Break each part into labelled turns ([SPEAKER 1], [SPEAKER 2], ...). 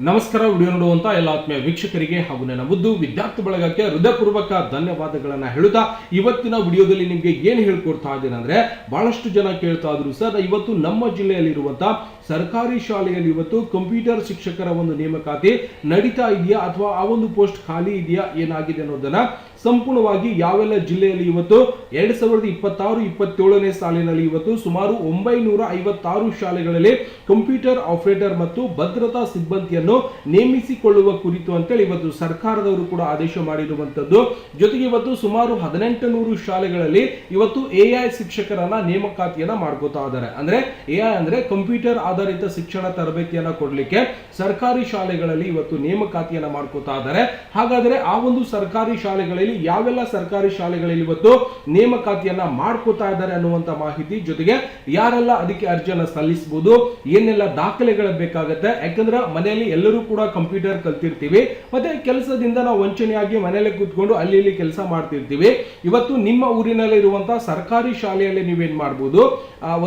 [SPEAKER 1] ನಮಸ್ಕಾರ. ವಿಡಿಯೋ ನೋಡುವಂತ ಎಲ್ಲ ಆತ್ಮೀಯ ವೀಕ್ಷಕರಿಗೆ ಹಾಗೂ ನನ್ನ ಮುದ್ದು ವಿದ್ಯಾರ್ಥಿ ಬಳಗಕ್ಕೆ ಹೃದಯಪೂರ್ವಕ ಧನ್ಯವಾದಗಳನ್ನ ಹೇಳುತ್ತಾ ಇವತ್ತಿನ ವಿಡಿಯೋದಲ್ಲಿ ನಿಮಗೆ ಏನು ಹೇಳ್ಕೊಡ್ತಾ ಇದ್ದೇನೆ ಅಂದ್ರೆ, ಬಹಳಷ್ಟು ಜನ ಕೇಳ್ತಾ ಇದ್ರು, ಸರ್ ಇವತ್ತು ನಮ್ಮ ಜಿಲ್ಲೆಯಲ್ಲಿರುವಂತಹ ಸರ್ಕಾರಿ ಶಾಲೆಯಲ್ಲಿ ಇವತ್ತು ಕಂಪ್ಯೂಟರ್ ಶಿಕ್ಷಕರ ಒಂದು ನೇಮಕಾತಿ ನಡೀತಾ ಇದೆಯಾ ಅಥವಾ ಆ ಒಂದು ಪೋಸ್ಟ್ ಖಾಲಿ ಇದೆಯಾ, ಏನಾಗಿದೆ ಅನ್ನೋದನ್ನ ಸಂಪೂರ್ಣವಾಗಿ ಯಾವೆಲ್ಲ ಜಿಲ್ಲೆಯಲ್ಲಿ ಇವತ್ತು 2026-27ನೇ ಸಾಲಿನಲ್ಲಿ ಇವತ್ತು ಸುಮಾರು 956 ಶಾಲೆಗಳಲ್ಲಿ ಕಂಪ್ಯೂಟರ್ ಆಪರೇಟರ್ ಮತ್ತು ಭದ್ರತಾ ಸಿಬ್ಬಂದಿಯನ್ನು ನೇಮಿಸಿಕೊಳ್ಳುವ ಕುರಿತು ಅಂತೇಳಿ ಇವತ್ತು ಸರ್ಕಾರದವರು ಕೂಡ ಆದೇಶ ಮಾಡಿರುವಂತದ್ದು. ಜೊತೆಗೆ ಇವತ್ತು ಸುಮಾರು 1800 ಶಾಲೆಗಳಲ್ಲಿ ಇವತ್ತು AI ಶಿಕ್ಷಕರನ್ನ ನೇಮಕಾತಿಯನ್ನ ಮಾಡ್ಕೋತಾ ಇದ್ದಾರೆ. ಅಂದ್ರೆ AI ಅಂದ್ರೆ ಕಂಪ್ಯೂಟರ್ ಆಧಾರಿತ ಶಿಕ್ಷಣ ತರಬೇತಿಯನ್ನ ಕೊಡ್ಲಿಕ್ಕೆ ಸರ್ಕಾರಿ ಶಾಲೆಗಳಲ್ಲಿ ಇವತ್ತು ನೇಮಕಾತಿಯನ್ನ ಮಾಡ್ಕೋತಾ ಇದ್ದಾರೆ. ಹಾಗಾದ್ರೆ ಆ ಒಂದು ಸರ್ಕಾರಿ ಶಾಲೆಗಳಲ್ಲಿ ಯಾವೆಲ್ಲ ಸರ್ಕಾರಿ ಶಾಲೆಗಳಲ್ಲಿ ಇವತ್ತು ನೇಮಕಾತಿಯನ್ನ ಮಾಡ್ಕೋತಾ ಇದ್ದಾರೆ ಅನ್ನುವಂತ ಮಾಹಿತಿ, ಜೊತೆಗೆ ಯಾರೆಲ್ಲ ಅದಕ್ಕೆ ಅರ್ಜಿಯನ್ನ ಸಲ್ಲಿಸಬಹುದು, ಏನೆಲ್ಲ ದಾಖಲೆಗಳು ಬೇಕಾಗುತ್ತೆ. ಯಾಕಂದ್ರೆ ಮನೆಯಲ್ಲಿ ಎಲ್ಲರೂ ಕೂಡ ಕಂಪ್ಯೂಟರ್ ಕಲ್ತಿರ್ತೀವಿ, ಮತ್ತೆ ಕೆಲಸದಿಂದ ನಾವು ವಂಚನೆಯಾಗಿ ಮನೆಯಲ್ಲೇ ಕೂತ್ಕೊಂಡು ಅಲ್ಲಿ ಇಲ್ಲಿ ಕೆಲಸ ಮಾಡ್ತಿರ್ತೀವಿ. ಇವತ್ತು ನಿಮ್ಮ ಊರಿನಲ್ಲಿ ಇರುವಂತಹ ಸರ್ಕಾರಿ ಶಾಲೆಯಲ್ಲಿ ನೀವೇನ್ ಮಾಡಬಹುದು,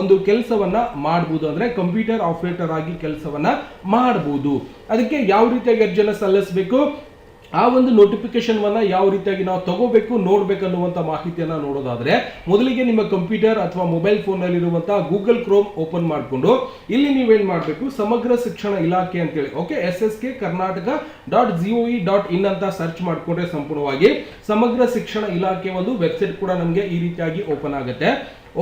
[SPEAKER 1] ಒಂದು ಕೆಲಸವನ್ನ ಮಾಡಬಹುದು, ಅಂದ್ರೆ ಕಂಪ್ಯೂಟರ್ ಆಪರೇಟರ್ ಆಗಿ ಕೆಲಸವನ್ನ ಮಾಡಬಹುದು. ಅದಕ್ಕೆ ಯಾವ ರೀತಿಯಾಗಿ ಅರ್ಜಿಯನ್ನ ಸಲ್ಲಿಸಬೇಕು, ಆ ಒಂದು ನೋಟಿಫಿಕೇಶನ್ ವನ್ನ ಯಾವ ರೀತಿಯಾಗಿ ನಾವು ತಗೋಬೇಕು ನೋಡ್ಬೇಕು ಅನ್ನುವಂತ ಮಾಹಿತಿಯನ್ನ ನೋಡೋದಾದ್ರೆ, ಮೊದಲಿಗೆ ನಿಮ್ಮ ಕಂಪ್ಯೂಟರ್ ಅಥವಾ ಮೊಬೈಲ್ ಫೋನ್ ನಲ್ಲಿ ಇರುವಂತಹ ಗೂಗಲ್ ಕ್ರೋಮ್ ಓಪನ್ ಮಾಡಿಕೊಂಡು ಇಲ್ಲಿ ನೀವೇನ್ ಮಾಡಬೇಕು, ಸಮಗ್ರ ಶಿಕ್ಷಣ ಇಲಾಖೆ ಅಂತೇಳಿ SSK-Karnataka.gov.in ಅಂತ ಸರ್ಚ್ ಮಾಡ್ಕೊಂಡ್ರೆ ಸಂಪೂರ್ಣವಾಗಿ ಸಮಗ್ರ ಶಿಕ್ಷಣ ಇಲಾಖೆ ಒಂದು ವೆಬ್ಸೈಟ್ ಕೂಡ ನಮಗೆ ಈ ರೀತಿಯಾಗಿ ಓಪನ್ ಆಗುತ್ತೆ.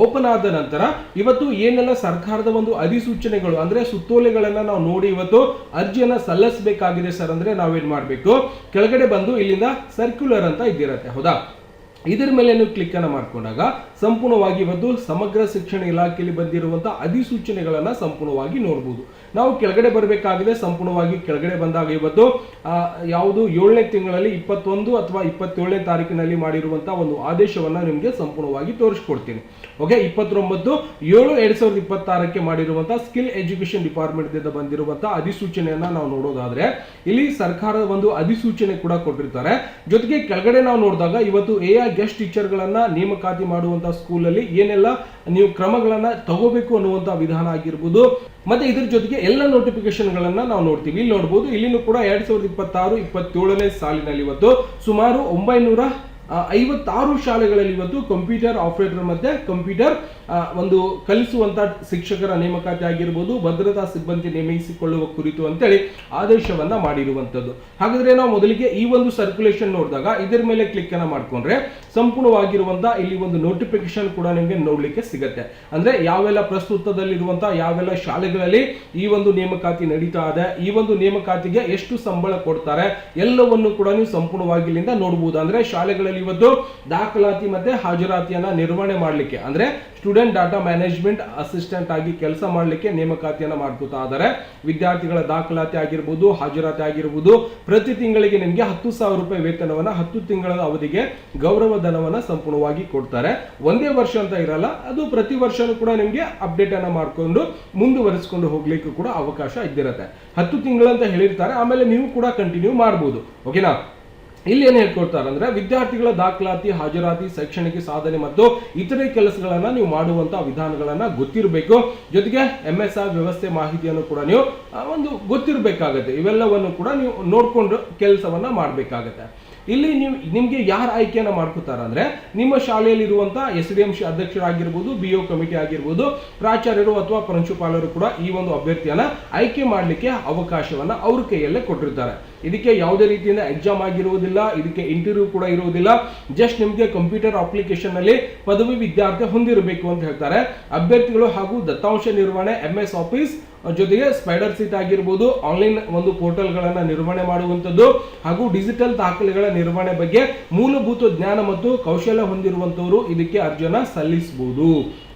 [SPEAKER 1] ಓಪನ್ ಆದ ನಂತರ ಇವತ್ತು ಏನೆಲ್ಲ ಸರ್ಕಾರದ ಒಂದು ಅಧಿಸೂಚನೆಗಳು ಅಂದ್ರೆ ಸುತ್ತೋಲೆಗಳನ್ನ ನಾವು ನೋಡಿ ಇವತ್ತು ಅರ್ಜಿಯನ್ನ ಸಲ್ಲಿಸಬೇಕಾಗಿದೆ ಸರ್ ಅಂದ್ರೆ ನಾವೇನ್ ಮಾಡ್ಬೇಕು, ಕೆಳಗಡೆ ಬಂದು ಇಲ್ಲಿಂದ ಸರ್ಕ್ಯುಲರ್ ಅಂತ ಇದ್ದಿರತ್ತೆ, ಹೌದಾ, ಇದರ ಮೇಲೆ ನೀವು ಕ್ಲಿಕ್ ಅನ್ನ ಮಾಡ್ಕೊಂಡಾಗ ಸಂಪೂರ್ಣವಾಗಿ ಇವತ್ತು ಸಮಗ್ರ ಶಿಕ್ಷಣ ಇಲಾಖೆಯಲ್ಲಿ ಬಂದಿರುವಂತಹ ಅಧಿಸೂಚನೆಗಳನ್ನ ಸಂಪೂರ್ಣವಾಗಿ ನೋಡಬಹುದು. ನಾವು ಕೆಳಗಡೆ ಬರಬೇಕಾಗಿದೆ. ಸಂಪೂರ್ಣವಾಗಿ ಕೆಳಗಡೆ ಬಂದಾಗ ಇವತ್ತು ಯಾವುದು 7ನೇ ತಿಂಗಳಲ್ಲಿ 21 ಅಥವಾ 27ನೇ ತಾರೀಕಿನಲ್ಲಿ ಮಾಡಿರುವಂತಹ ಒಂದು ಆದೇಶವನ್ನ ನಿಮಗೆ ಸಂಪೂರ್ಣವಾಗಿ ತೋರಿಸ್ಕೊಡ್ತೀನಿ. ಓಕೆ, 29/7/2026ಕ್ಕೆ ಮಾಡಿರುವಂತಹ ಸ್ಕಿಲ್ ಎಜುಕೇಶನ್ ಡಿಪಾರ್ಟ್ಮೆಂಟ್ ದಿಂದ ಬಂದಿರುವಂತಹ ಅಧಿಸೂಚನೆಯನ್ನ ನಾವು ನೋಡೋದಾದ್ರೆ ಇಲ್ಲಿ ಸರ್ಕಾರದ ಒಂದು ಅಧಿಸೂಚನೆ ಕೂಡ ಕೊಟ್ಟಿರ್ತಾರೆ. ಜೊತೆಗೆ ಕೆಳಗಡೆ ನಾವು ನೋಡಿದಾಗ ಇವತ್ತು AI ಗೆಸ್ಟ್ ಟೀಚರ್ ಗಳನ್ನ ನೇಮಕಾತಿ ಮಾಡುವಂತಹ ಸ್ಕೂಲ್ ಅಲ್ಲಿ ಏನೆಲ್ಲ ನೀವು ಕ್ರಮಗಳನ್ನ ತಗೋಬೇಕು ಅನ್ನುವಂತಹ ವಿಧಾನ ಆಗಿರ್ಬೋದು, ಮತ್ತೆ ಇದ್ರ ಜೊತೆಗೆ ಎಲ್ಲ ನೋಟಿಫಿಕೇಶನ್ ಗಳನ್ನ ನಾವು ನೋಡ್ತೀವಿ. ಇಲ್ಲಿ ನೋಡಬಹುದು, ಇಲ್ಲಿನೂ ಕೂಡ 2026-27ನೇ ಸಾಲಿನಲ್ಲಿ ಇವತ್ತು ಸುಮಾರು 956 ಶಾಲೆಗಳಲ್ಲಿ ಇವತ್ತು ಕಂಪ್ಯೂಟರ್ ಆಪರೇಟರ್ ಮತ್ತೆ ಕಂಪ್ಯೂಟರ್ ಒಂದು ಕಲಿಸುವಂತ ಶಿಕ್ಷಕರ ನೇಮಕಾತಿ ಆಗಿರ್ಬೋದು, ಭದ್ರತಾ ಸಿಬ್ಬಂದಿ ನೇಮಿಸಿಕೊಳ್ಳುವ ಕುರಿತು ಅಂತೇಳಿ ಆದೇಶವನ್ನ ಮಾಡಿರುವಂತದ್ದು. ಹಾಗಾದ್ರೆ ನಾವು ಮೊದಲಿಗೆ ಈ ಒಂದು ಸರ್ಕ್ಯುಲೇಷನ್ ನೋಡಿದಾಗ ಇದರ ಮೇಲೆ ಕ್ಲಿಕ್ ಅನ್ನ ಮಾಡ್ಕೊಂಡ್ರೆ ಸಂಪೂರ್ಣವಾಗಿರುವಂತಹ ಇಲ್ಲಿ ಒಂದು ನೋಟಿಫಿಕೇಶನ್ ಕೂಡ ನಿಮಗೆ ನೋಡ್ಲಿಕ್ಕೆ ಸಿಗುತ್ತೆ. ಅಂದ್ರೆ ಯಾವೆಲ್ಲ ಪ್ರಸ್ತುತದಲ್ಲಿರುವಂತಹ ಯಾವೆಲ್ಲ ಶಾಲೆಗಳಲ್ಲಿ ಈ ಒಂದು ನೇಮಕಾತಿ ನಡೀತಾ ಇದೆ, ಈ ಒಂದು ನೇಮಕಾತಿಗೆ ಎಷ್ಟು ಸಂಬಳ ಕೊಡ್ತಾರೆ, ಎಲ್ಲವನ್ನು ಕೂಡ ನೀವು ಸಂಪೂರ್ಣವಾಗಿ ಇಲ್ಲಿಂದ ನೋಡಬಹುದು. ಅಂದ್ರೆ ಶಾಲೆಗಳಲ್ಲಿ ಇವತ್ತು ದಾಖಲಾತಿ ಮತ್ತೆ ಹಾಜರಾತಿಯನ್ನ ನಿರ್ವಹಣೆ ಮಾಡಲಿಕ್ಕೆ ಅಂದ್ರೆ ಸ್ಟೂಡೆಂಟ್ ಡಾಟಾ ಮ್ಯಾನೇಜ್ಮೆಂಟ್ ಅಸಿಸ್ಟೆಂಟ್ ಆಗಿ ಕೆಲಸ ಮಾಡಲಿಕ್ಕೆ ನೇಮಕಾತಿಯನ್ನ ಮಾಡ್ಕೋತಾ ಇದ್ದಾರೆ. ವಿದ್ಯಾರ್ಥಿಗಳ ದಾಖಲಾತಿ ಆಗಿರ್ಬೋದು, ಹಾಜರಾತಿ ಆಗಿರ್ಬೋದು, ಪ್ರತಿ ತಿಂಗಳಿಗೆ ನಿಮಗೆ 10,000 ರೂಪಾಯಿ ವೇತನವನ್ನ 10 ತಿಂಗಳ ಅವಧಿಗೆ ಗೌರವ ಧನವನ್ನ ಸಂಪೂರ್ಣವಾಗಿ ಕೊಡ್ತಾರೆ. ಒಂದೇ ವರ್ಷ ಅಂತ ಇರಲ್ಲ, ಅದು ಪ್ರತಿ ವರ್ಷನೂ ಕೂಡ ನಿಮಗೆ ಅಪ್ಡೇಟ್ ಅನ್ನ ಮಾಡ್ಕೊಂಡು ಮುಂದುವರಿಸಿಕೊಂಡು ಹೋಗ್ಲಿಕ್ಕೂ ಕೂಡ ಅವಕಾಶ ಇದ್ದಿರುತ್ತೆ. 10 ತಿಂಗಳಂತ ಹೇಳಿರ್ತಾರೆ, ಆಮೇಲೆ ನೀವು ಕೂಡ ಕಂಟಿನ್ಯೂ ಮಾಡಬಹುದು. ಓಕೆನಾ. ಇಲ್ಲಿ ಏನ್ ಹೇಳ್ಕೊಡ್ತಾರೆ ಅಂದ್ರೆ, ವಿದ್ಯಾರ್ಥಿಗಳ ದಾಖಲಾತಿ, ಹಾಜರಾತಿ, ಶೈಕ್ಷಣಿಕ ಸಾಧನೆ ಮತ್ತು ಇತರೆ ಕೆಲಸಗಳನ್ನ ನೀವು ಮಾಡುವಂತಹ ವಿಧಾನಗಳನ್ನ ಗೊತ್ತಿರಬೇಕು. ಜೊತೆಗೆ MSR ವ್ಯವಸ್ಥೆ ಮಾಹಿತಿಯನ್ನು ಕೂಡ ನೀವು ಒಂದು ಗೊತ್ತಿರಬೇಕಾಗತ್ತೆ. ಇವೆಲ್ಲವನ್ನು ಕೂಡ ನೀವು ನೋಡ್ಕೊಂಡು ಕೆಲಸವನ್ನ ಮಾಡಬೇಕಾಗತ್ತೆ. ಇಲ್ಲಿ ನಿಮ್ಗೆ ಯಾರು ಆಯ್ಕೆಯನ್ನ ಮಾಡ್ಕೋತಾರ ಅಂದ್ರೆ, ನಿಮ್ಮ ಶಾಲೆಯಲ್ಲಿ ಇರುವಂತಹ SDM ಅಧ್ಯಕ್ಷರಾಗಿರ್ಬೋದು, BO ಕಮಿಟಿ ಆಗಿರ್ಬೋದು, ಪ್ರಾಚಾರ್ಯರು ಅಥವಾ ಪ್ರಾಂಶುಪಾಲರು ಕೂಡ ಈ ಒಂದು ಅಭ್ಯರ್ಥಿಯನ್ನ ಆಯ್ಕೆ ಮಾಡಲಿಕ್ಕೆ ಅವಕಾಶವನ್ನ ಅವ್ರ ಕೈಯಲ್ಲೇ ಕೊಟ್ಟಿರ್ತಾರೆ. ಇದಕ್ಕೆ ಯಾವುದೇ ರೀತಿಯಿಂದ ಎಕ್ಸಾಮ್ ಆಗಿರುವುದಿಲ್ಲ, ಇದಕ್ಕೆ ಇಂಟರ್ವ್ಯೂ ಕೂಡ ಇರುವುದಿಲ್ಲ. ಜಸ್ಟ್ ನಿಮಗೆ ಕಂಪ್ಯೂಟರ್ ಅಪ್ಲಿಕೇಶನ್ ನಲ್ಲಿ ಪದವಿ ವಿದ್ಯಾರ್ಥಿ ಹೊಂದಿರಬೇಕು ಅಂತ ಹೇಳ್ತಾರೆ. ಅಭ್ಯರ್ಥಿಗಳು ಹಾಗೂ ದತ್ತಾಂಶ ನಿರ್ವಹಣೆ, MS ಆಫೀಸ್ ಜೊತೆಗೆ ಸ್ಪೈಡರ್ ಸೀಟ್ ಆಗಿರ್ಬೋದು, ಆನ್ಲೈನ್ ಒಂದು ಪೋರ್ಟಲ್ ಗಳನ್ನ ನಿರ್ವಹಣೆ ಮಾಡುವಂತದ್ದು ಹಾಗೂ ಡಿಜಿಟಲ್ ದಾಖಲೆಗಳ ನಿರ್ವಹಣೆ ಬಗ್ಗೆ ಮೂಲಭೂತ ಜ್ಞಾನ ಮತ್ತು ಕೌಶಲ್ಯ ಹೊಂದಿರುವಂತವರು ಇದಕ್ಕೆ ಅರ್ಜಿಯನ್ನ ಸಲ್ಲಿಸಬಹುದು.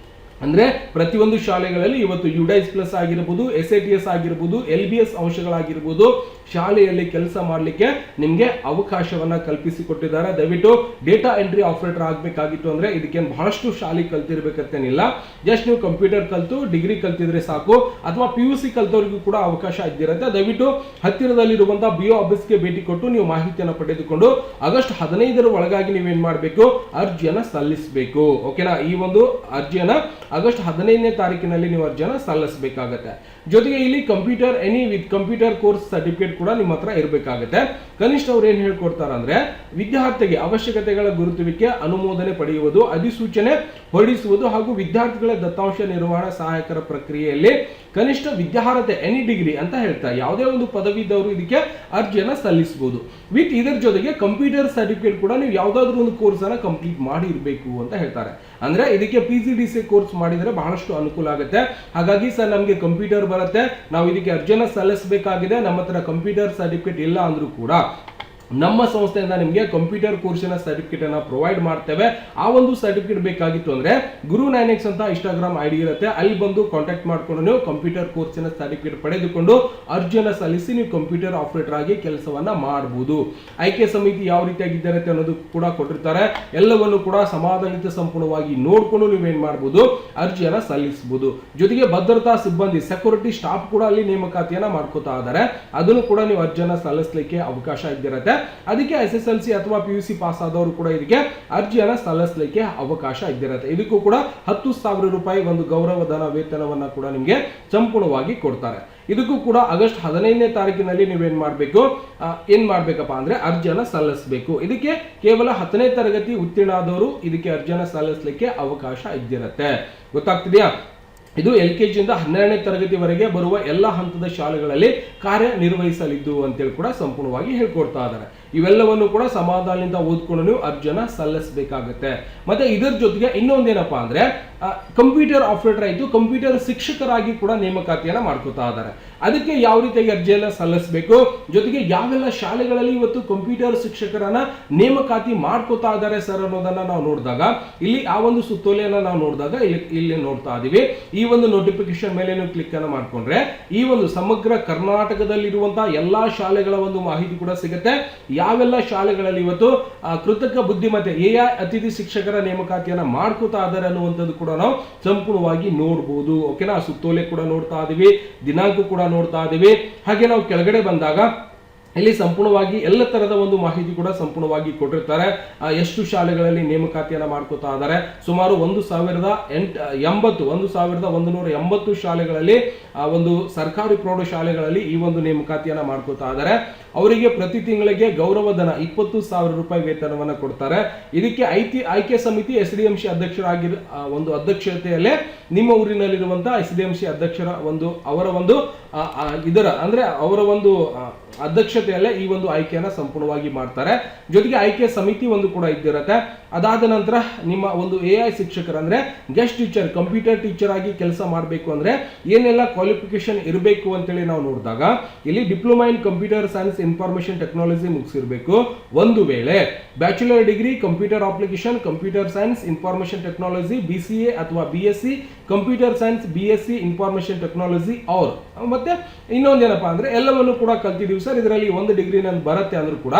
[SPEAKER 1] ಅಂದ್ರೆ ಪ್ರತಿಯೊಂದು ಶಾಲೆಗಳಲ್ಲಿ ಇವತ್ತು UDIS ಪ್ಲಸ್ ಆಗಿರಬಹುದು, SATS ಆಗಿರಬಹುದು, LBS ಅಂಶಗಳಾಗಿರ್ಬೋದು ಶಾಲೆಯಲ್ಲಿ ಕೆಲಸ ಮಾಡಲಿಕ್ಕೆ ನಿಮಗೆ ಅವಕಾಶವನ್ನ ಕಲ್ಪಿಸಿಕೊಟ್ಟಿದ್ದಾರೆ. ದಯವಿಟ್ಟು ಡೇಟಾ ಎಂಟ್ರಿ ಆಪರೇಟರ್ ಆಗಬೇಕಾಗಿತ್ತು ಅಂದ್ರೆ ಇದಕ್ಕೇನು ಬಹಳಷ್ಟು ಶಾಲೆ ಕಲ್ತಿರ್ಬೇಕಂತೇನಿಲ್ಲ. ಜಸ್ಟ್ ನೀವು ಕಂಪ್ಯೂಟರ್ ಕಲ್ತು ಡಿಗ್ರಿ ಕಲ್ತಿದ್ರೆ ಸಾಕು, ಅಥವಾ PUC ಕಲ್ತವ್ರಿಗೂ ಕೂಡ ಅವಕಾಶ ಇದ್ದಿರುತ್ತೆ. ದಯವಿಟ್ಟು ಹತ್ತಿರದಲ್ಲಿರುವಂತಹ BO ಆಫೀಸ್ಗೆ ಭೇಟಿ ಕೊಟ್ಟು ನೀವು ಮಾಹಿತಿಯನ್ನು ಪಡೆದುಕೊಂಡು ಆಗಸ್ಟ್ 15ರ ಒಳಗಾಗಿ ನೀವೇನ್ ಮಾಡಬೇಕು, ಅರ್ಜಿಯನ್ನ ಸಲ್ಲಿಸಬೇಕು. ಓಕೆನಾ. ಈ ಒಂದು ಅರ್ಜಿಯನ್ನ ಆಗಸ್ಟ್ 15ನೇ ತಾರೀಕಿನಲ್ಲಿ ನೀವು ಅರ್ಜಿಯನ್ನ ಸಲ್ಲಿಸಬೇಕಾಗತ್ತೆ. ಜೊತೆಗೆ ಇಲ್ಲಿ computer with computer course certificate ಕೂಡ ನಿಮ್ಮ ಹತ್ರ ಇರಬೇಕಾಗುತ್ತೆ. ಕನಿಷ್ಠ ಅವ್ರು ಏನ್ ಹೇಳ್ಕೊಡ್ತಾರೆ ಅಂದ್ರೆ ವಿದ್ಯಾರ್ಥಿಗೆ ಅವಶ್ಯಕತೆಗಳ ಗುರುತುವಿಕೆ ಅನುಮೋದನೆ ಪಡೆಯುವುದು, ಅಧಿಸೂಚನೆ ಹೊರಡಿಸುವುದು ಹಾಗೂ ವಿದ್ಯಾರ್ಥಿಗಳ ದತ್ತಾಂಶ ನಿರ್ವಹಣಾ ಸಹಾಯಕರ ಪ್ರಕ್ರಿಯೆಯಲ್ಲಿ ಕನಿಷ್ಠ ವಿದ್ಯಾರ್ಹತೆ ಎನಿ ಡಿಗ್ರಿ ಅಂತ ಹೇಳ್ತಾರೆ. ಯಾವುದೇ ಒಂದು ಪದವಿ ಇದ್ದವರು ಇದಕ್ಕೆ ಅರ್ಜಿಯನ್ನು ಸಲ್ಲಿಸಬಹುದು. ವಿತ್ ಇದರ ಜೊತೆಗೆ ಕಂಪ್ಯೂಟರ್ ಸರ್ಟಿಫಿಕೇಟ್ ಕೂಡ ನೀವು ಯಾವುದಾದ್ರೂ ಒಂದು ಕೋರ್ಸ್ ಅನ್ನ ಕಂಪ್ಲೀಟ್ ಮಾಡಿ ಇರಬೇಕು ಅಂತ ಹೇಳ್ತಾರೆ. ಅಂದ್ರೆ ಇದಕ್ಕೆ PGDCA ಕೋರ್ಸ್ ಮಾಡಿದರೆ ಬಹಳಷ್ಟು ಅನುಕೂಲ ಆಗುತ್ತೆ. ಹಾಗಾಗಿ ಸರ್ ನಮಗೆ ಕಂಪ್ಯೂಟರ್ ಬರುತ್ತೆ, ನಾವು ಇದಕ್ಕೆ ಅರ್ಜಿಯನ್ನು ಸಲ್ಲಿಸಬೇಕಾಗಿದೆ, ನಮ್ಮ ಹತ್ರ ಕಂಪ್ಯೂಟರ್ ಸರ್ಟಿಫಿಕೇಟ್ ಇಲ್ಲ ಅಂದ್ರೂ ಕೂಡ ನಮ್ಮ ಸಂಸ್ಥೆಯಿಂದ ನಿಮಗೆ ಕಂಪ್ಯೂಟರ್ ಕೋರ್ಸಿನ ಸರ್ಟಿಫಿಕೇಟ್ ಅನ್ನ ಪ್ರೊವೈಡ್ ಮಾಡ್ತೇವೆ. ಆ ಒಂದು ಸರ್ಟಿಫಿಕೇಟ್ ಬೇಕಾಗಿತ್ತು ಅಂದ್ರೆ ಗುರು 9x ಅಂತ ಇನ್ಸ್ಟಾಗ್ರಾಮ್ ಐಡಿ ಇರುತ್ತೆ, ಅಲ್ಲಿ ಬಂದು ಕಾಂಟ್ಯಾಕ್ಟ್ ಮಾಡ್ಕೊಂಡು ನೀವು ಕಂಪ್ಯೂಟರ್ ಕೋರ್ಸಿನ ಸರ್ಟಿಫಿಕೇಟ್ ಪಡೆದುಕೊಂಡು ಅರ್ಜಿಯನ್ನು ಸಲ್ಲಿಸಿ ನೀವು ಕಂಪ್ಯೂಟರ್ ಆಪರೇಟರ್ ಆಗಿ ಕೆಲಸವನ್ನ ಮಾಡಬಹುದು. ಆಯ್ಕೆ ಸಮಿತಿ ಯಾವ ರೀತಿಯಾಗಿದ್ದಾರೆ ಅನ್ನೋದು ಕೂಡ ಕೊಟ್ಟಿರ್ತಾರೆ. ಎಲ್ಲವನ್ನು ಕೂಡ ಸಮಾಧಾನಿತ ಸಂಪೂರ್ಣವಾಗಿ ನೋಡ್ಕೊಂಡು ನೀವೇನ್ ಮಾಡಬಹುದು, ಅರ್ಜಿಯನ್ನ ಸಲ್ಲಿಸಬಹುದು. ಜೊತೆಗೆ ಭದ್ರತಾ ಸಿಬ್ಬಂದಿ ಸೆಕ್ಯೂರಿಟಿ ಸ್ಟಾಫ್ ಕೂಡ ಅಲ್ಲಿ ನೇಮಕಾತಿಯನ್ನ ಮಾಡ್ಕೋತಾ ಇದ್ದಾರೆ. ಅದನ್ನು ಕೂಡ ನೀವು ಅರ್ಜಿಯನ್ನ ಸಲ್ಲಿಸಲಿಕ್ಕೆ ಅವಕಾಶ ಇದ್ದಿರುತ್ತೆ. ಅದಕ್ಕೆ SSLC ಅಥವಾ PUC ಪಾಸ್ ಆದವರು ಕೂಡ ಇದಕ್ಕೆ ಅರ್ಜಿಯನ್ನು ಸಲ್ಲಿಸಲಿಕ್ಕೆ ಅವಕಾಶ ಇದ್ದಿರುತ್ತೆ. ಇದಕ್ಕೂ ಕೂಡ 10,000 ರೂಪಾಯಿ ಒಂದು ಗೌರವಧನ ವೇತನವನ್ನ ಕೂಡ ನಿಮಗೆ ಸಂಪೂರ್ಣವಾಗಿ ಕೊಡ್ತಾರೆ. ಇದಕ್ಕೂ ಕೂಡ ಆಗಸ್ಟ್ 15ನೇ ತಾರೀಕಿನಲ್ಲಿ ನೀವೇನ್ ಮಾಡ್ಬೇಕಪ್ಪ ಅಂದ್ರೆ ಅರ್ಜಿಯನ್ನು ಸಲ್ಲಿಸಬೇಕು. ಇದಕ್ಕೆ ಕೇವಲ 10ನೇ ತರಗತಿ ಉತ್ತೀರ್ಣ ಆದವರು ಇದಕ್ಕೆ ಅರ್ಜಿಯನ್ನು ಸಲ್ಲಿಸಲಿಕ್ಕೆ ಅವಕಾಶ ಇದ್ದಿರುತ್ತೆ. ಗೊತ್ತಾಗ್ತಿದೆಯಾ? ಇದು LKG ಇಂದ 12ನೇ ತರಗತಿವರೆಗೆ ಬರುವ ಎಲ್ಲ ಹಂತದ ಶಾಲೆಗಳಲ್ಲಿ ಕಾರ್ಯನಿರ್ವಹಿಸಲಿದ್ದು ಅಂತೇಳಿ ಕೂಡ ಸಂಪೂರ್ಣವಾಗಿ ಹೇಳ್ಕೊಡ್ತಾ ಇದ್ದಾರೆ. ಇವೆಲ್ಲವನ್ನು ಕೂಡ ಸಮಾಧಾನದಿಂದ ಓದ್ಕೊಂಡು ನೀವು ಅರ್ಜಿಯನ್ನು ಸಲ್ಲಿಸಬೇಕಾಗುತ್ತೆ. ಮತ್ತೆ ಇದರ ಜೊತೆಗೆ ಇನ್ನೊಂದೇನಪ್ಪಾ ಅಂದ್ರೆ ಕಂಪ್ಯೂಟರ್ ಆಪರೇಟರ್ ಆಯಿತು, ಕಂಪ್ಯೂಟರ್ ಶಿಕ್ಷಕರಾಗಿ ಕೂಡ ನೇಮಕಾತಿಯನ್ನ ಮಾಡ್ಕೋತಾ ಇದ್ದಾರೆ. ಅದಕ್ಕೆ ಯಾವ ರೀತಿಯಾಗಿ ಅರ್ಜಿಯನ್ನ ಸಲ್ಲಿಸಬೇಕು, ಜೊತೆಗೆ ಯಾವೆಲ್ಲ ಶಾಲೆಗಳಲ್ಲಿ ಇವತ್ತು ಕಂಪ್ಯೂಟರ್ ಶಿಕ್ಷಕರನ್ನ ನೇಮಕಾತಿ ಮಾಡ್ಕೋತಾ ಇದ್ದಾರೆ ಸರ್ ಅನ್ನೋದನ್ನ ನಾವು ನೋಡಿದಾಗ ಇಲ್ಲಿ ಆ ಒಂದು ಸುತ್ತೋಲೆಯನ್ನ ನಾವು ನೋಡಿದಾಗ ಇಲ್ಲಿ ನೋಡ್ತಾ ಇದೀವಿ. ಈ ಒಂದು ನೋಟಿಫಿಕೇಶನ್ ಮೇಲೆ ನೀವು ಕ್ಲಿಕ್ ಅನ್ನ ಮಾಡ್ಕೊಂಡ್ರೆ ಈ ಒಂದು ಸಮಗ್ರ ಕರ್ನಾಟಕದಲ್ಲಿರುವಂತಹ ಎಲ್ಲಾ ಶಾಲೆಗಳ ಒಂದು ಮಾಹಿತಿ ಕೂಡ ಸಿಗುತ್ತೆ. ಯಾವೆಲ್ಲ ಶಾಲೆಗಳಲ್ಲಿ ಇವತ್ತು ಕೃತಕ ಬುದ್ಧಿಮತ್ತೆ AI ಅತಿಥಿ ಶಿಕ್ಷಕರ ನೇಮಕಾತಿಯನ್ನ ಮಾಡ್ಕೋತಾ ಇದ್ದಾರೆ ಅನ್ನುವಂಥದ್ದು ಕೂಡ ನಾವು ಸಂಪೂರ್ಣವಾಗಿ ನೋಡಬಹುದು. ಓಕೆನಾ? ಸುತ್ತೋಲೆ ಕೂಡ ನೋಡ್ತಾ ಇದೀವಿ, ದಿನಾಂಕ ಕೂಡ ನೋಡ್ತಾ ಇದೀವಿ. ಹಾಗೆ ನಾವು ಕೆಳಗಡೆ ಬಂದಾಗ ಇಲ್ಲಿ ಸಂಪೂರ್ಣವಾಗಿ ಎಲ್ಲ ತರದ ಒಂದು ಮಾಹಿತಿ ಕೂಡ ಸಂಪೂರ್ಣವಾಗಿ ಕೊಟ್ಟಿರ್ತಾರೆ. ಎಷ್ಟು ಶಾಲೆಗಳಲ್ಲಿ ನೇಮಕಾತಿಯನ್ನ ಮಾಡ್ಕೋತಾ ಇದ್ದಾರೆ, ಸುಮಾರು 1180 ಶಾಲೆಗಳಲ್ಲಿ ಒಂದು ಸರ್ಕಾರಿ ಪ್ರೌಢ ಶಾಲೆಗಳಲ್ಲಿ ಈ ಒಂದು ನೇಮಕಾತಿಯನ್ನ ಮಾಡ್ಕೋತಾ ಇದ್ದಾರೆ. ಅವರಿಗೆ ಪ್ರತಿ ತಿಂಗಳಿಗೆ ಗೌರವಧನ 20,000 ರೂಪಾಯಿ ವೇತನವನ್ನ ಕೊಡ್ತಾರೆ. ಇದಕ್ಕೆ ಆಯ್ಕೆ ಸಮಿತಿ SDMC ಅಧ್ಯಕ್ಷರಾಗಿ ಒಂದು ಅಧ್ಯಕ್ಷತೆಯಲ್ಲೇ ನಿಮ್ಮ ಊರಿನಲ್ಲಿರುವಂತಹ SDMC ಅಧ್ಯಕ್ಷರ ಅವರ ಒಂದು ಅಧ್ಯಕ್ಷತೆಯಲ್ಲೇ ಈ ಒಂದು ಆಯ್ಕೆಯನ್ನ ಸಂಪೂರ್ಣವಾಗಿ ಮಾಡ್ತಾರೆ. ಜೊತೆಗೆ ಆಯ್ಕೆ ಸಮಿತಿ ಒಂದು ಕೂಡ ಇದ್ದಿರುತ್ತೆ. ಅದಾದ ನಂತರ ನಿಮ್ಮ ಒಂದು AI ಶಿಕ್ಷಕರು ಅಂದ್ರೆ ಗೆಸ್ಟ್ ಟೀಚರ್, ಕಂಪ್ಯೂಟರ್ ಟೀಚರ್ ಆಗಿ ಕೆಲಸ ಮಾಡಬೇಕು ಅಂದ್ರೆ ಏನೆಲ್ಲ ಕ್ವಾಲಿಫಿಕೇಶನ್ ಇರಬೇಕು ಅಂತೇಳಿ ನಾವು ನೋಡಿದಾಗ ಇಲ್ಲಿ diploma in computer science information technology ಮುಗಿಸಿರ್ಬೇಕು. ಒಂದು ವೇಳೆ bachelor degree computer application computer science information technology BCA ಅಥವಾ BSc computer science BSc information technology ಮತ್ತೆ ಇನ್ನೊಂದೇನಪ್ಪಾ ಅಂದ್ರೆ ಎಲ್ಲವನ್ನು ಕೂಡ ಕಲ್ತಿದೀವಿ ಸರ್, ಇದರಲ್ಲಿ ಒಂದು ಡಿಗ್ರಿ ನನ್ ಬರುತ್ತೆ ಅಂದ್ರೂ ಕೂಡ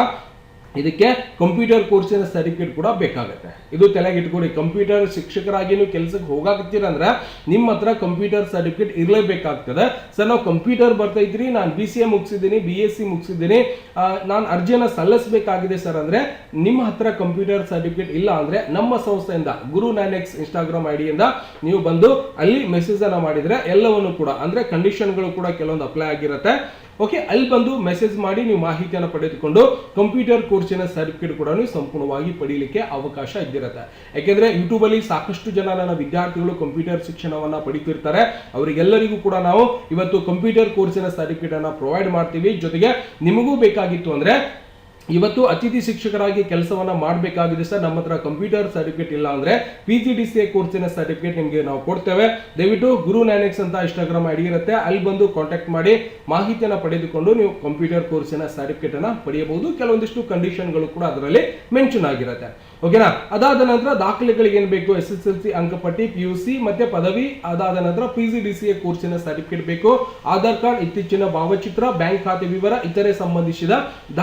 [SPEAKER 1] ಇದಕ್ಕೆ ಕಂಪ್ಯೂಟರ್ ಕೋರ್ಸಿನ ಸರ್ಟಿಫಿಕೇಟ್ ಕೂಡ ಬೇಕಾಗುತ್ತೆ. ಇದು ತಲೆಗೆ ಇಟ್ಕೊಡಿ. ಕಂಪ್ಯೂಟರ್ ಶಿಕ್ಷಕರಾಗಿ ನೀವು ಕೆಲಸಕ್ಕೆ ಹೋಗಾಕತ್ತೀರಂದ್ರೆ ನಿಮ್ಮ ಹತ್ರ ಕಂಪ್ಯೂಟರ್ ಸರ್ಟಿಫಿಕೇಟ್ ಇರಲೇಬೇಕಾಗ್ತದೆ. ಸರ್ ನಾವು ಕಂಪ್ಯೂಟರ್ ಬರ್ತಾ ಇದ್ರಿ, ನಾನು BCA ಮುಗಿಸಿದ್ದೀನಿ, BSc ಮುಗಿಸಿದ್ದೀನಿ, ನಾನು ಅರ್ಜಿಯನ್ನು ಸಲ್ಲಿಸಬೇಕಾಗಿದೆ ಸರ್ ಅಂದ್ರೆ ನಿಮ್ಮ ಹತ್ರ ಕಂಪ್ಯೂಟರ್ ಸರ್ಟಿಫಿಕೇಟ್ ಇಲ್ಲ ಅಂದ್ರೆ ನಮ್ಮ ಸಂಸ್ಥೆಯಿಂದ ಗುರು 9x ಇನ್ಸ್ಟಾಗ್ರಾಮ್ ಐಡಿಯಿಂದ ನೀವು ಬಂದು ಅಲ್ಲಿ ಮೆಸೇಜ್ ಅನ್ನ ಮಾಡಿದ್ರೆ ಎಲ್ಲವನ್ನು ಕೂಡ ಅಂದ್ರೆ ಕಂಡೀಷನ್ಗಳು ಕೂಡ ಕೆಲವೊಂದು ಅಪ್ಲೈ ಆಗಿರುತ್ತೆ. ಓಕೆ, ಅಲ್ಲಿ ಬಂದು ಮೆಸೇಜ್ ಮಾಡಿ ನೀವು ಮಾಹಿತಿಯನ್ನು ಪಡೆದುಕೊಂಡು ಕಂಪ್ಯೂಟರ್ ಕೋರ್ಸಿನ ಸರ್ಟಿಫಿಕೇಟ್ ಕೂಡ ನೀವು ಸಂಪೂರ್ಣವಾಗಿ ಪಡೀಲಿಕ್ಕೆ ಅವಕಾಶ ಇದ್ದಿರುತ್ತೆ. ಯಾಕೆಂದ್ರೆ ಯೂಟ್ಯೂಬ್ ಅಲ್ಲಿ ಸಾಕಷ್ಟು ಜನ ನನ್ನ ವಿದ್ಯಾರ್ಥಿಗಳು ಕಂಪ್ಯೂಟರ್ ಶಿಕ್ಷಣವನ್ನ ಪಡಿತಿರ್ತಾರೆ. ಅವರಿಗೆಲ್ಲರಿಗೂ ಕೂಡ ನಾವು ಇವತ್ತು ಕಂಪ್ಯೂಟರ್ ಕೋರ್ಸಿನ ಸರ್ಟಿಫಿಕೇಟ್ ಅನ್ನ ಪ್ರೊವೈಡ್ ಮಾಡ್ತೀವಿ. ಜೊತೆಗೆ ನಿಮಗೂ ಬೇಕಾಗಿತ್ತು ಅಂದ್ರೆ ಇವತ್ತು ಅತಿಥಿ ಶಿಕ್ಷಕರಾಗಿ ಕೆಲಸವನ್ನ ಮಾಡಬೇಕಾಗಿದೆ ಸರ್, ನಮ್ಮ ಹತ್ರ ಕಂಪ್ಯೂಟರ್ ಸರ್ಟಿಫಿಕೇಟ್ ಇಲ್ಲ ಅಂದ್ರೆ PGDCA ಕೋರ್ಸಿನ ಸರ್ಟಿಫಿಕೇಟ್ ನಿಮಗೆ ನಾವು ಕೊಡ್ತೇವೆ. ದಯವಿಟ್ಟು ಗುರು 9x ಅಂತ ಇನ್ಸ್ಟಾಗ್ರಾಮ್ ಐಡಿ ಇರುತ್ತೆ, ಅಲ್ಲಿ ಬಂದು ಕಾಂಟ್ಯಾಕ್ಟ್ ಮಾಡಿ ಮಾಹಿತಿಯನ್ನು ಪಡೆದುಕೊಂಡು ನೀವು ಕಂಪ್ಯೂಟರ್ ಕೋರ್ಸಿನ ಸರ್ಟಿಫಿಕೇಟ್ ಅನ್ನ ಪಡೆಯಬಹುದು. ಕೆಲವೊಂದಿಷ್ಟು ಕಂಡೀಷನ್ಗಳು ಕೂಡ ಅದರಲ್ಲಿ ಮೆನ್ಷನ್ ಆಗಿರುತ್ತೆ. ಓಕೆನಾ? ಅದಾದ ನಂತರ ದಾಖಲೆಗಳಿಗೆ ಏನ್ ಬೇಕು, SSLC ಅಂಕಪಟ್ಟಿ, PUC ಮತ್ತೆ ಪದವಿ. ಅದಾದ ನಂತರ PGDCA ಕೋರ್ಸಿನ ಸರ್ಟಿಫಿಕೇಟ್ ಬೇಕು, ಆಧಾರ್ ಕಾರ್ಡ್, ಇತ್ತೀಚಿನ ಭಾವಚಿತ್ರ, ಬ್ಯಾಂಕ್ ಖಾತೆ ವಿವರ, ಇತರೆ ಸಂಬಂಧಿಸಿದ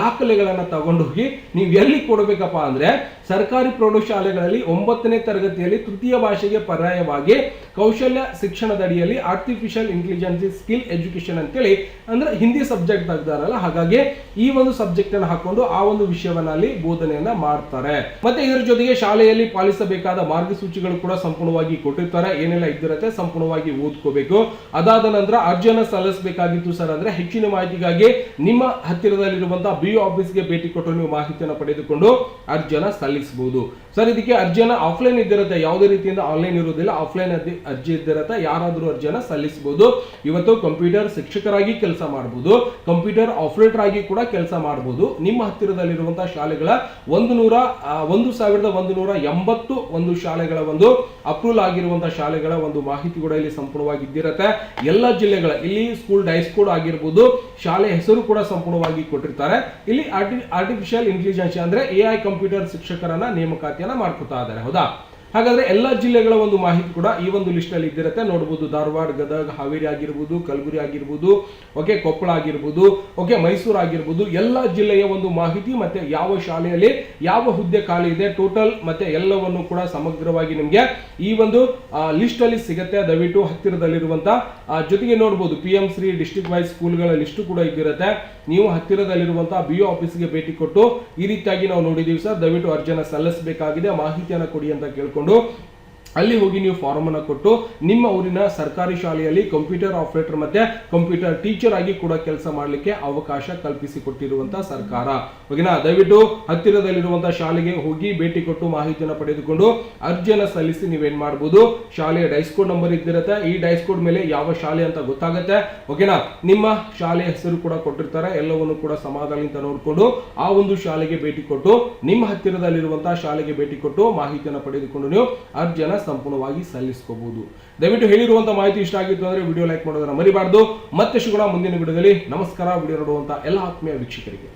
[SPEAKER 1] ದಾಖಲೆಗಳನ್ನ ತಗೊಂಡು ಹೋಗಿ ನೀವು ಎಲ್ಲಿ ಕೊಡಬೇಕಪ್ಪ ಅಂದ್ರೆ ಸರ್ಕಾರಿ ಪ್ರೌಢಶಾಲೆಗಳಲ್ಲಿ 9ನೇ ತರಗತಿಯಲ್ಲಿ ತೃತೀಯ ಭಾಷೆಗೆ ಪರ್ಯಾಯವಾಗಿ ಕೌಶಲ್ಯ ಶಿಕ್ಷಣದಡಿಯಲ್ಲಿ ಆರ್ಟಿಫಿಷಿಯಲ್ ಇಂಟೆಲಿಜೆನ್ಸ್ ಸ್ಕಿಲ್ ಎಜುಕೇಶನ್ ಅಂತೇಳಿ ಅಂದ್ರೆ ಹಿಂದಿ ಸಬ್ಜೆಕ್ಟ್ ತೆಗ್ದಾರಲ್ಲ, ಹಾಗಾಗಿ ಈ ಒಂದು ಸಬ್ಜೆಕ್ಟ್ ಅನ್ನು ಹಾಕೊಂಡು ಆ ಒಂದು ವಿಷಯವನ್ನ ಅಲ್ಲಿ ಬೋಧನೆಯನ್ನ ಮಾಡ್ತಾರೆ. ಮತ್ತೆ ಇದರ ಜೊತೆಗೆ ಶಾಲೆಯಲ್ಲಿ ಪಾಲಿಸಬೇಕಾದ ಮಾರ್ಗಸೂಚಿಗಳು ಕೂಡ ಸಂಪೂರ್ಣವಾಗಿ ಕೊಟ್ಟಿರ್ತಾರೆ. ಏನೆಲ್ಲ ಇದ್ದಿರತ್ತೆ ಸಂಪೂರ್ಣವಾಗಿ ಓದ್ಕೋಬೇಕು. ಅದಾದ ನಂತರ ಅರ್ಜಿಯನ್ನು ಸಲ್ಲಿಸಬೇಕಾಗಿತ್ತು ಸರ್ ಅಂದ್ರೆ ಹೆಚ್ಚಿನ ಮಾಹಿತಿಗಾಗಿ ನಿಮ್ಮ ಹತ್ತಿರದಲ್ಲಿರುವಂತಹ BO ಆಫೀಸ್ಗೆ ಭೇಟಿ ಕೊಟ್ಟು ನೀವು ಮಾಹಿತಿಯನ್ನು ಪಡೆದುಕೊಂಡು ಅರ್ಜಿಯನ್ನು ಸಲ್ಲಿಸಬಹುದು. ಸರ್ ಇದಕ್ಕೆ ಅರ್ಜಿಯನ್ನು ಆಫ್ಲೈನ್ ಇದ್ದಿರುತ್ತೆ, ಯಾವುದೇ ರೀತಿಯಿಂದ ಆನ್ಲೈನ್ ಇರುವುದಿಲ್ಲ. ಆಫ್ಲೈನ್ ಅರ್ಜಿ ಇದ್ದಿರುತ್ತೆ, ಯಾರಾದರೂ ಅರ್ಜಿಯನ್ನು ಸಲ್ಲಿಸಬಹುದು. ಇವತ್ತು ಕಂಪ್ಯೂಟರ್ ಶಿಕ್ಷಕರಾಗಿ ಕೆಲಸ ಮಾಡಬಹುದು, ಕಂಪ್ಯೂಟರ್ ಆಪರೇಟರ್ ಆಗಿ ಕೂಡ ಕೆಲಸ ಮಾಡಬಹುದು. ನಿಮ್ಮ ಹತ್ತಿರದಲ್ಲಿರುವಂತಹ ಶಾಲೆಗಳ 1180 ಒಂದು ಶಾಲೆಗಳ ಒಂದು ಅಪ್ರೂವಲ್ ಆಗಿರುವಂತಹ ಶಾಲೆಗಳ ಒಂದು ಮಾಹಿತಿ ಕೂಡ ಇಲ್ಲಿ ಸಂಪೂರ್ಣವಾಗಿ ಇದ್ದಿರುತ್ತೆ. ಎಲ್ಲ ಜಿಲ್ಲೆಗಳ ಇಲ್ಲಿ ಸ್ಕೂಲ್ ಡೈಸ್ಕೋಡ್ ಆಗಿರಬಹುದು, ಶಾಲೆ ಹೆಸರು ಕೂಡ ಸಂಪೂರ್ಣವಾಗಿ ಕೊಟ್ಟಿರ್ತಾರೆ. ಇಲ್ಲಿ ಆರ್ಟಿಫಿಷಿಯಲ್ ಇಂಟೆಲಿಜೆನ್ಸ್ ಅಂದ್ರೆ AI ಕಂಪ್ಯೂಟರ್ ಶಿಕ್ಷಕರನ್ನ ನೇಮಕಾತಿಯನ್ನ ಮಾಡ್ಕೊತಾ ಇದ್ದಾರೆ. ಹೌದಾ? ಹಾಗಾದ್ರೆ ಎಲ್ಲಾ ಜಿಲ್ಲೆಗಳ ಒಂದು ಮಾಹಿತಿ ಕೂಡ ಈ ಒಂದು ಲಿಸ್ಟ್ ಅಲ್ಲಿ ಇದ್ದಿರುತ್ತೆ. ನೋಡಬಹುದು, ಧಾರವಾಡ, ಗದಗ, ಹಾವೇರಿ ಆಗಿರಬಹುದು, ಕಲಬುರಗಿ ಆಗಿರಬಹುದು, ಓಕೆ, ಕೊಪ್ಪಳ ಆಗಿರಬಹುದು, ಓಕೆ, ಮೈಸೂರು ಆಗಿರಬಹುದು, ಎಲ್ಲಾ ಜಿಲ್ಲೆಯ ಒಂದು ಮಾಹಿತಿ ಮತ್ತೆ ಯಾವ ಶಾಲೆಯಲ್ಲಿ ಯಾವ ಹುದ್ದೆ ಖಾಲಿ ಇದೆ ಟೋಟಲ್ ಮತ್ತೆ ಎಲ್ಲವನ್ನು ಕೂಡ ಸಮಗ್ರವಾಗಿ ನಿಮಗೆ ಈ ಒಂದು ಲಿಸ್ಟ್ ಅಲ್ಲಿ ಸಿಗುತ್ತೆ. ದಯವಿಟ್ಟು ಹತ್ತಿರದಲ್ಲಿರುವಂತಹ ಜೊತೆಗೆ ನೋಡಬಹುದು PM ಶ್ರೀ ಡಿಸ್ಟ್ರಿಕ್ಟ್ ವೈಸ್ ಸ್ಕೂಲ್ಗಳ ಲಿಸ್ಟ್ ಕೂಡ ಇದ್ದಿರುತ್ತೆ. ನೀವು ಹತ್ತಿರದಲ್ಲಿರುವಂತಹ BO ಆಫೀಸ್ಗೆ ಭೇಟಿ ಕೊಟ್ಟು ಈ ರೀತಿಯಾಗಿ ನಾವು ನೋಡಿದೀವಿ ಸರ್, ದಯವಿಟ್ಟು ಅರ್ಜಿಯನ್ನು ಸಲ್ಲಿಸಬೇಕಾಗಿದೆ, ಮಾಹಿತಿಯನ್ನು ಕೊಡಿ ಅಂತ ಕೇಳ್ಕೊಂಡು ಅಲ್ಲಿ ಹೋಗಿ ನೀವು ಫಾರ್ಮ್ ಅನ್ನು ಕೊಟ್ಟು ನಿಮ್ಮ ಊರಿನ ಸರ್ಕಾರಿ ಶಾಲೆಯಲ್ಲಿ ಕಂಪ್ಯೂಟರ್ ಆಪರೇಟರ್ ಮತ್ತೆ ಕಂಪ್ಯೂಟರ್ ಟೀಚರ್ ಆಗಿ ಕೂಡ ಕೆಲಸ ಮಾಡಲಿಕ್ಕೆ ಅವಕಾಶ ಕಲ್ಪಿಸಿಕೊಟ್ಟಿರುವಂತಹ ಸರ್ಕಾರ. ಓಕೆನಾ? ದಯವಿಟ್ಟು ಹತ್ತಿರದಲ್ಲಿರುವಂತಹ ಶಾಲೆಗೆ ಹೋಗಿ ಭೇಟಿ ಕೊಟ್ಟು ಮಾಹಿತಿಯನ್ನು ಪಡೆದುಕೊಂಡು ಅರ್ಜಿಯನ್ನು ಸಲ್ಲಿಸಿ ನೀವೇನ್ ಮಾಡಬಹುದು. ಶಾಲೆಯ ಡೈಸ್ಕೋಡ್ ನಂಬರ್ ಇದ್ದಿರುತ್ತೆ, ಈ ಡೈಸ್ಕೋಡ್ ಮೇಲೆ ಯಾವ ಶಾಲೆ ಅಂತ ಗೊತ್ತಾಗುತ್ತೆ. ಓಕೆನಾ? ನಿಮ್ಮ ಶಾಲೆಯ ಹೆಸರು ಕೂಡ ಕೊಟ್ಟಿರ್ತಾರೆ. ಎಲ್ಲವನ್ನು ಕೂಡ ಸಮಾಧಾನದಿಂದ ನೋಡಿಕೊಂಡು ಆ ಒಂದು ಶಾಲೆಗೆ ಭೇಟಿ ಕೊಟ್ಟು ನಿಮ್ಮ ಹತ್ತಿರದಲ್ಲಿರುವಂತಹ ಶಾಲೆಗೆ ಭೇಟಿ ಕೊಟ್ಟು ಮಾಹಿತಿಯನ್ನು ಪಡೆದುಕೊಂಡು ನೀವು ಅರ್ಜಿಯನ್ನು ಸಂಪೂರ್ಣವಾಗಿ ಸಲ್ಲಿಸಬಹುದು. ದಯವಿಟ್ಟು ಹೇಳಿರುವಂತಹ ಮಾಹಿತಿ ಇಷ್ಟ ಆಗಿತ್ತು ಅಂದ್ರೆ ವಿಡಿಯೋ ಲೈಕ್ ಮಾಡೋದನ್ನ ಮರಿಬಾರ್ದು. ಮತ್ತೆ ಸಿಗೋಣ ಮುಂದಿನ ವಿಡಿಯೋದಲ್ಲಿ. ನಮಸ್ಕಾರ. ವಿಡಿಯೋ ನೋಡುವಂತಹ ಎಲ್ಲ ಆತ್ಮೀಯ ವೀಕ್ಷಕರಿಗೆ